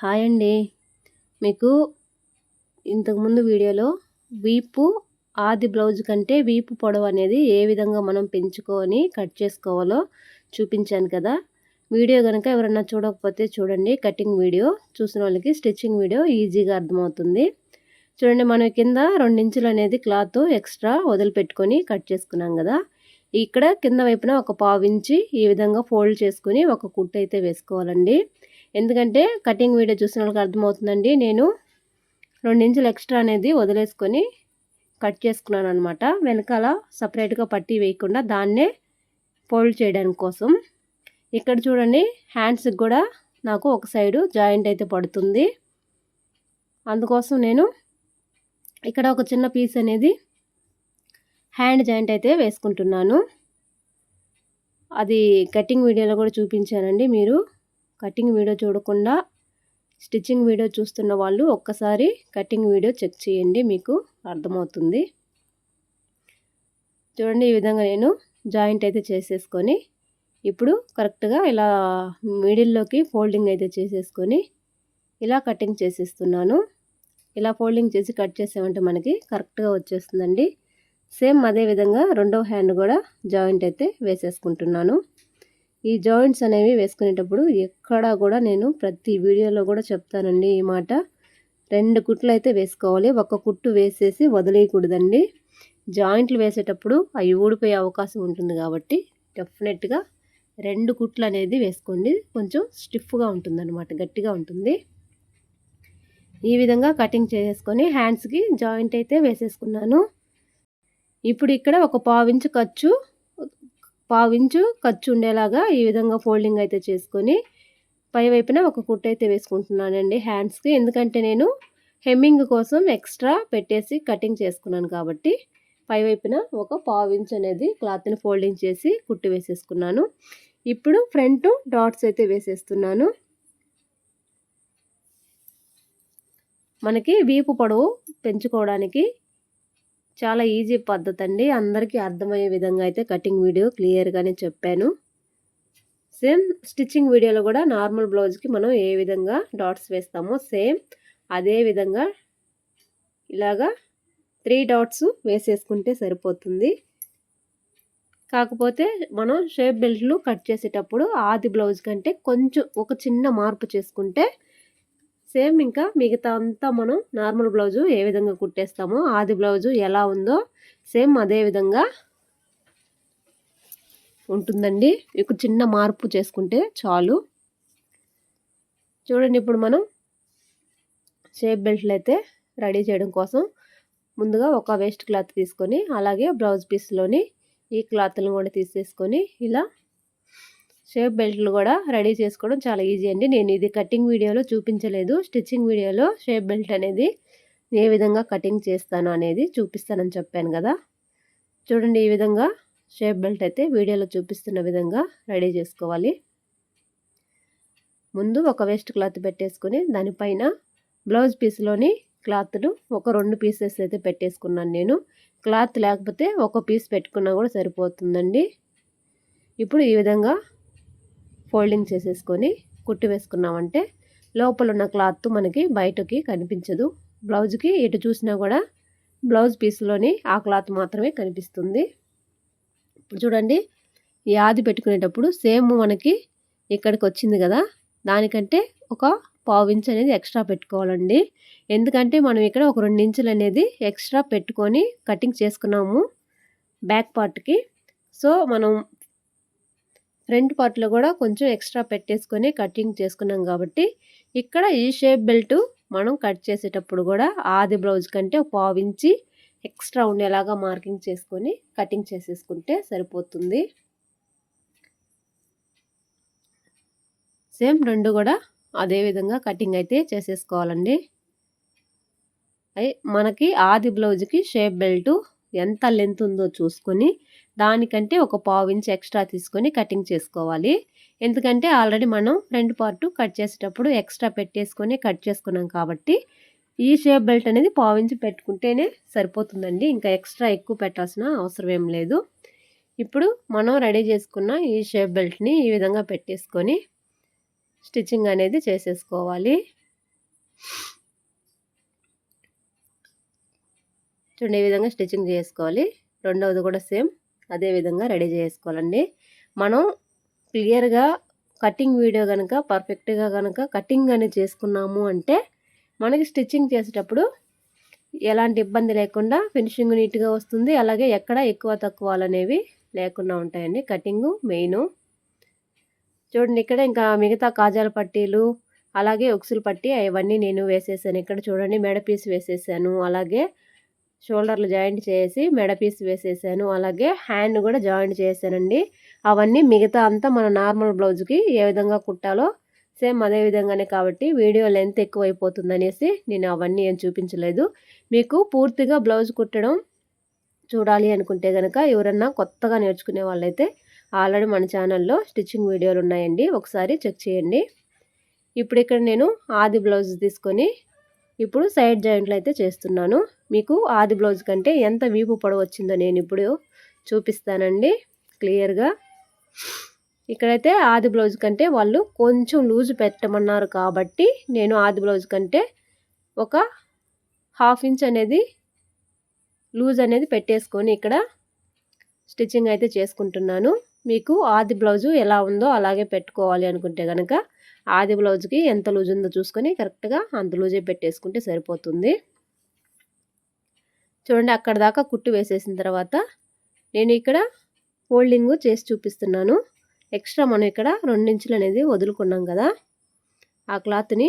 Hi అండి. మీకు ఇంతకుముందు వీడియోలో వీపు ఆది బ్లౌజ్ కంటే వీపు పొడవు అనేది ఏ విధంగా మనం పెంచుకొని కట్ చేసుకోవాలో చూపించాను కదా. వీడియో కనుక ఎవరన్నా చూడకపోతే చూడండి. కటింగ్ వీడియో చూసిన వాళ్ళకి స్టిచ్చింగ్ వీడియో ఈజీగా అర్థమవుతుంది. చూడండి, మనం కింద 2 ఇంచులు అనేది క్లాత్ ఎక్స్ట్రా వదిలిపెట్టుకొని కట్ చేసుకున్నాం కదా. ఇక్కడ కింద వైపున ఒక 1/2 ఇంచి ఈ విధంగా ఫోల్డ్ చేసుకుని ఒక కుట్టు అయితే వేసుకోవాలండి. ఎందుకంటే కటింగ్ వీడియో చూసిన వాళ్ళకి అర్థమవుతుందండి. నేను 2 ఇంచులు ఎక్స్ట్రా అనేది వదిలేసుకొని కట్ చేసుకున్నాను అనమాట. వెనకాల సపరేట్గా పట్టీ వేయకుండా దాన్నే ఫోల్డ్ చేయడానికి కోసం. ఇక్కడ చూడండి, హ్యాండ్స్కి కూడా నాకు ఒక సైడు జాయింట్ అయితే పడుతుంది. అందుకోసం నేను ఇక్కడ ఒక చిన్న పీస్ అనేది హ్యాండ్ జాయింట్ అయితే వేసుకుంటున్నాను. అది కటింగ్ వీడియోలో కూడా చూపించానండి. మీరు కటింగ్ వీడియో చూడకుండా స్టిచ్చింగ్ వీడియో చూస్తున్న వాళ్ళు ఒక్కసారి కటింగ్ వీడియో చెక్ చేయండి, మీకు అర్థమవుతుంది. చూడండి, ఈ విధంగా నేను జాయింట్ అయితే చేసేసుకొని ఇప్పుడు కరెక్ట్గా ఇలా మిడిల్లోకి ఫోల్డింగ్ అయితే చేసేసుకొని ఇలా కటింగ్ చేసేస్తున్నాను. ఇలా ఫోల్డింగ్ చేసి కట్ చేసామంటే మనకి కరెక్ట్గా వచ్చేస్తుందండి. సేమ్ అదే విధంగా రెండవ హ్యాండ్ కూడా జాయింట్ అయితే వేసేసుకుంటున్నాను. ఈ జాయింట్స్ అనేవి వేసుకునేటప్పుడు ఎక్కడా కూడా నేను ప్రతి వీడియోలో కూడా చెప్తానండి ఈ మాట. 2 కుట్లు అయితే వేసుకోవాలి. ఒక కుట్టు వేసేసి వదిలేయకూడదండి. జాయింట్లు వేసేటప్పుడు అవి ఊడిపోయే అవకాశం ఉంటుంది కాబట్టి డెఫినెట్గా 2 కుట్లు అనేది వేసుకోండి. కొంచెం స్టిఫ్గా ఉంటుందన్నమాట, గట్టిగా ఉంటుంది. ఈ విధంగా కటింగ్ చేసుకొని హ్యాండ్స్కి జాయింట్ అయితే వేసేసుకున్నాను. ఇప్పుడు ఇక్కడ ఒక 1/2 ఇంచు ఖర్చు ఉండేలాగా ఈ విధంగా ఫోల్డింగ్ అయితే చేసుకొని పై వైపున ఒక కుట్టు అయితే వేసుకుంటున్నానండి హ్యాండ్స్కి. ఎందుకంటే నేను హెమ్మింగ్ కోసం ఎక్స్ట్రా పెట్టేసి కటింగ్ చేసుకున్నాను కాబట్టి పై వైపున ఒక 1/2 ఇంచ్ అనేది క్లాత్ని ఫోల్డింగ్ చేసి కుట్టు వేసేసుకున్నాను. ఇప్పుడు ఫ్రంట్ డాట్స్ అయితే వేసేస్తున్నాను. మనకి వీపు పొడవు పెంచుకోవడానికి చాలా ఈజీ పద్ధతి అండి. అందరికీ అర్థమయ్యే విధంగా అయితే కటింగ్ వీడియో క్లియర్గానే చెప్పాను. సేమ్ స్టిచ్చింగ్ వీడియోలో కూడా నార్మల్ బ్లౌజ్కి మనం ఏ విధంగా డాట్స్ వేస్తామో సేమ్ అదే విధంగా ఇలాగా 3 డాట్స్ వేసేసుకుంటే సరిపోతుంది. కాకపోతే మనం షేప్ బెల్ట్లు కట్ చేసేటప్పుడు ఆది బ్లౌజ్ కంటే కొంచెం ఒక చిన్న మార్పు చేసుకుంటే సేమ్ ఇంకా మిగతా అంతా మనం నార్మల్ బ్లౌజు ఏ విధంగా కుట్టేస్తామో ఆది బ్లౌజు ఎలా ఉందో సేమ్ అదే విధంగా ఉంటుందండి. ఒక చిన్న మార్పు చేసుకుంటే చాలు. చూడండి, ఇప్పుడు మనం షేప్ బెల్ట్లు అయితే రెడీ చేయడం కోసం ముందుగా ఒక వేస్ట్ క్లాత్ తీసుకొని అలాగే బ్లౌజ్ పీస్లోని ఈ క్లాత్లను కూడా తీసేసుకొని ఇలా షేప్ బెల్ట్లు కూడా రెడీ చేసుకోవడం చాలా ఈజీ అండి. నేను ఇది కటింగ్ వీడియోలో చూపించలేదు. స్టిచ్చింగ్ వీడియోలో షేప్ బెల్ట్ అనేది ఏ విధంగా కటింగ్ చేస్తాను అనేది చూపిస్తానని చెప్పాను కదా. చూడండి, ఈ విధంగా షేప్ బెల్ట్ అయితే వీడియోలో చూపిస్తున్న విధంగా రెడీ చేసుకోవాలి. ముందు ఒక వేస్ట్ క్లాత్ పెట్టేసుకొని దానిపైన బ్లౌజ్ పీస్లోని క్లాత్ను ఒక 2 పీసెస్ అయితే పెట్టేసుకున్నాను నేను. క్లాత్ లేకపోతే ఒక పీస్ పెట్టుకున్నా కూడా సరిపోతుందండి. ఇప్పుడు ఈ విధంగా ఫోల్డింగ్ చేసేసుకొని కుట్టి వేసుకున్నామంటే లోపల ఉన్న క్లాత్ మనకి బయటకి కనిపించదు. బ్లౌజ్కి ఎటు చూసినా కూడా బ్లౌజ్ పీస్లోని ఆ క్లాత్ మాత్రమే కనిపిస్తుంది. ఇప్పుడు చూడండి, ఈ ఆది పెట్టుకునేటప్పుడు సేమ్ మనకి ఇక్కడికి వచ్చింది కదా, దానికంటే ఒక 1/2 ఇంచ్ అనేది ఎక్స్ట్రా పెట్టుకోవాలండి. ఎందుకంటే మనం ఇక్కడ ఒక 2 ఇంచులు అనేది ఎక్స్ట్రా పెట్టుకొని కటింగ్ చేసుకున్నాము బ్యాక్ పార్ట్కి. సో మనం ఫ్రంట్ పార్ట్లో కూడా కొంచెం ఎక్స్ట్రా పెట్టేసుకొని కటింగ్ చేసుకున్నాం కాబట్టి ఇక్కడ ఈ షేప్ బెల్ట్ మనం కట్ చేసేటప్పుడు కూడా ఆది బ్లౌజ్ కంటే ఒక 1/2 ఇంచి ఎక్స్ట్రా ఉండేలాగా మార్కింగ్ చేసుకొని కటింగ్ చేసేసుకుంటే సరిపోతుంది. సేమ్ 2 కూడా అదే విధంగా కటింగ్ అయితే చేసేసుకోవాలండి. మనకి ఆది బ్లౌజ్కి షేప్ బెల్ట్ ఎంత లెంత్ ఉందో చూసుకొని దానికంటే ఒక 1/2 ఇంచ్ ఎక్స్ట్రా తీసుకొని కటింగ్ చేసుకోవాలి. ఎందుకంటే ఆల్రెడీ మనం ఫ్రంట్ పార్ట్ కట్ చేసేటప్పుడు ఎక్స్ట్రా పెట్టేసుకొని కట్ చేసుకున్నాం కాబట్టి ఈ షేప్ బెల్ట్ అనేది 1/2 ఇంచ్ పెట్టుకుంటేనే సరిపోతుందండి. ఇంకా ఎక్స్ట్రా ఎక్కువ పెట్టాల్సిన అవసరం ఏం లేదు. ఇప్పుడు మనం రెడీ చేసుకున్న ఈ షేప్ బెల్ట్ని ఈ విధంగా పెట్టేసుకొని స్టిచ్చింగ్ అనేది చేసేసుకోవాలి. చూడండి, ఈ విధంగా స్టిచ్చింగ్ చేసుకోవాలి. రెండవది కూడా సేమ్ అదే విధంగా రెడీ చేసుకోవాలండి. మనం క్లియర్గా కటింగ్ వీడియో కనుక పర్ఫెక్ట్గా కనుక కటింగ్ అనేది చేసుకున్నాము అంటే మనకి స్టిచ్చింగ్ చేసేటప్పుడు ఎలాంటి ఇబ్బంది లేకుండా ఫినిషింగ్ నీట్గా వస్తుంది. అలాగే ఎక్కడ ఎక్కువ తక్కువలు అనేవి లేకుండా ఉంటాయండి. Cutting main. చూడండి, ఇక్కడ ఇంకా మిగతా కాజాల పట్టీలు అలాగే ఉక్సులు పట్టి అవన్నీ నేను వేసేసాను. ఇక్కడ చూడండి, మెడ పీస్ వేసేసాను. అలాగే షోల్డర్లు జాయింట్ చేసి మెడ పీస్ వేసేసాను. అలాగే హ్యాండ్ కూడా జాయింట్ చేశానండి. అవన్నీ మిగతా అంతా మన నార్మల్ బ్లౌజ్కి ఏ విధంగా కుట్టాలో సేమ్ అదే విధంగానే, కాబట్టి వీడియో లెంత్ ఎక్కువైపోతుంది అనేసి నేను అవన్నీ ఏం చూపించలేదు. మీకు పూర్తిగా బ్లౌజ్ కుట్టడం చూడాలి అనుకుంటే కనుక ఎవరన్నా కొత్తగా నేర్చుకునే వాళ్ళైతే ఆల్రెడీ మన ఛానల్లో స్టిచ్చింగ్ వీడియోలు ఉన్నాయండి, ఒకసారి చెక్ చేయండి. ఇప్పుడు ఇక్కడ నేను ఆది బ్లౌజ్ తీసుకొని ఇప్పుడు సైడ్ జాయింట్లు అయితే చేస్తున్నాను. మీకు ఆది బ్లౌజ్ కంటే ఎంత వీపు పొడవు వచ్చిందో నేను ఇప్పుడు చూపిస్తానండి క్లియర్గా. ఇక్కడైతే ఆది బ్లౌజ్ కంటే వాళ్ళు కొంచెం లూజ్ పెట్టమన్నారు కాబట్టి నేను ఆది బ్లౌజ్ కంటే ఒక 1/2 ఇంచ్ అనేది లూజ్ అనేది పెట్టేసుకొని ఇక్కడ స్టిచ్చింగ్ అయితే చేసుకుంటున్నాను. మీకు ఆది బ్లౌజు ఎలా ఉందో అలాగే పెట్టుకోవాలి అనుకుంటే కనుక ఆది బ్లౌజ్కి ఎంత లూజ్ ఉందో చూసుకొని కరెక్ట్గా అంత లూజే పెట్టేసుకుంటే సరిపోతుంది. చూడండి, అక్కడ దాకా కుట్టు వేసేసిన తర్వాత నేను ఇక్కడ ఫోల్డింగ్ చేసి చూపిస్తున్నాను. ఎక్స్ట్రా మనం ఇక్కడ 2 ఇంచులు అనేది వదులుకున్నాం కదా, ఆ క్లాత్ని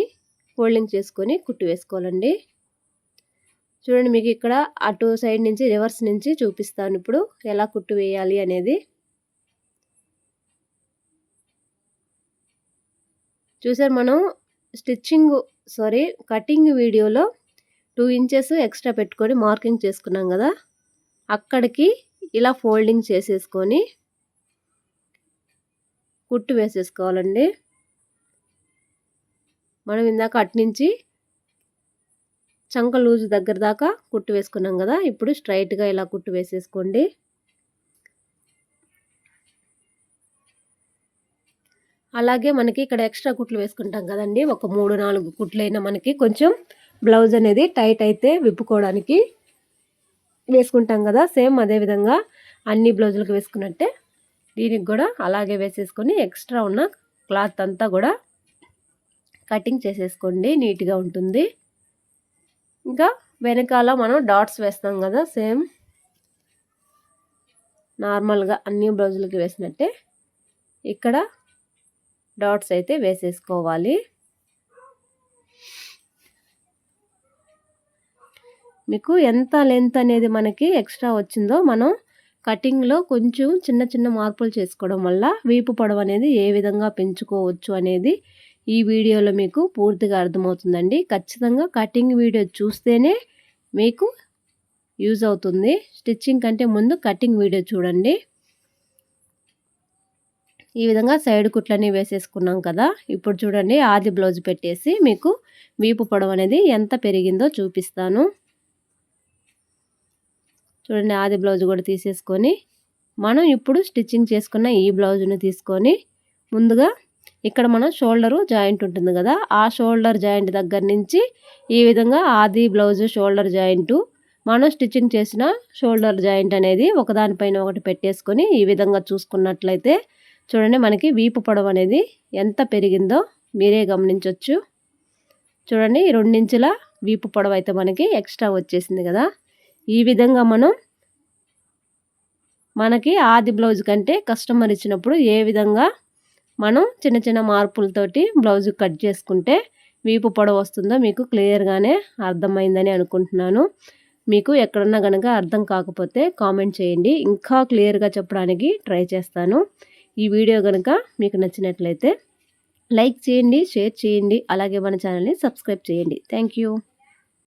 ఫోల్డింగ్ చేసుకొని కుట్టు వేసుకోవాలండి. చూడండి, మీకు ఇక్కడ అటు సైడ్ నుంచి రివర్స్ నుంచి చూపిస్తాను ఇప్పుడు ఎలా కుట్టు వేయాలి అనేది. చూసారు, మనం కటింగ్ వీడియోలో 2 ఇంచెస్ ఎక్స్ట్రా పెట్టుకొని మార్కింగ్ చేసుకున్నాం కదా, అక్కడికి ఇలా ఫోల్డింగ్ చేసేసుకొని కుట్టు వేసేసుకోవాలండి. మనం ఇందాక అటు నుంచి చంక లూజ్ దగ్గర దాకా కుట్టు వేసుకున్నాం కదా, ఇప్పుడు స్ట్రైట్గా ఇలా కుట్టు వేసేసుకోండి. అలాగే మనకి ఇక్కడ ఎక్స్ట్రా కుట్లు వేసుకుంటాం కదండి, ఒక 3-4 కుట్లైనా మనకి కొంచెం బ్లౌజ్ అనేది టైట్ అయితే విప్పుకోవడానికి వేసుకుంటాం కదా, సేమ్ అదే విధంగా అన్ని బ్లౌజులకు వేసుకున్నట్టే దీనికి కూడా అలాగే వేసేసుకొని ఎక్స్ట్రా ఉన్న క్లాత్ అంతా కూడా కటింగ్ చేసేసుకోండి, నీట్గా ఉంటుంది. ఇంకా వెనకాల మనం డాట్స్ వేస్తాం కదా, సేమ్ నార్మల్గా అన్ని బ్లౌజులకి వేసినట్టే ఇక్కడ డాట్స్ అయితే వేసేసుకోవాలి. మీకు ఎంత లెంత్ అనేది మనకి ఎక్స్ట్రా వచ్చిందో మనం కటింగ్లో కొంచెం చిన్న చిన్న మార్పులు చేసుకోవడం వల్ల వీపు పొడవు అనేది ఏ విధంగా పెంచుకోవచ్చు అనేది ఈ వీడియోలో మీకు పూర్తిగా అర్థమవుతుందండి. ఖచ్చితంగా కటింగ్ వీడియో చూస్తేనే మీకు యూజ్ అవుతుంది. స్టిచ్చింగ్ కంటే ముందు కటింగ్ వీడియో చూడండి. ఈ విధంగా సైడ్ కుట్లన్నీ వేసేసుకున్నాం కదా, ఇప్పుడు చూడండి ఆది బ్లౌజ్ పెట్టేసి మీకు వీపు పొడవు అనేది ఎంత పెరిగిందో చూపిస్తాను. చూడండి, ఆది బ్లౌజ్ కూడా తీసేసుకొని మనం ఇప్పుడు స్టిచ్చింగ్ చేసుకున్న ఈ బ్లౌజ్ను తీసుకొని ముందుగా ఇక్కడ మనం షోల్డరు జాయింట్ ఉంటుంది కదా, ఆ షోల్డర్ జాయింట్ దగ్గర నుంచి ఈ విధంగా ఆది బ్లౌజ్ షోల్డర్ జాయింట్ మనం స్టిచ్చింగ్ చేసిన షోల్డర్ జాయింట్ అనేది ఒకదానిపైన ఒకటి పెట్టేసుకొని ఈ విధంగా చూసుకున్నట్లయితే చూడండి మనకి వీపు పొడవు అనేది ఎంత పెరిగిందో మీరే గమనించవచ్చు. చూడండి, 2 ఇంచుల వీపు పొడవు అయితే మనకి ఎక్స్ట్రా వచ్చేసింది కదా. ఈ విధంగా మనకి ఆది బ్లౌజ్ కంటే కస్టమర్ ఇచ్చినప్పుడు ఏ విధంగా మనం చిన్న చిన్న మార్పులతోటి బ్లౌజ్ కట్ చేసుకుంటే వీపు పొడవు వస్తుందో మీకు క్లియర్గానే అర్థమైందని అనుకుంటున్నాను. మీకు ఎక్కడన్నా కనుక అర్థం కాకపోతే కామెంట్ చేయండి, ఇంకా క్లియర్గా చెప్పడానికి ట్రై చేస్తాను. ఈ వీడియో కనుక మీకు నచ్చినట్లయితే లైక్ చేయండి, షేర్ చేయండి, అలాగే మన ఛానల్ని సబ్స్క్రైబ్ చేయండి. Thank you.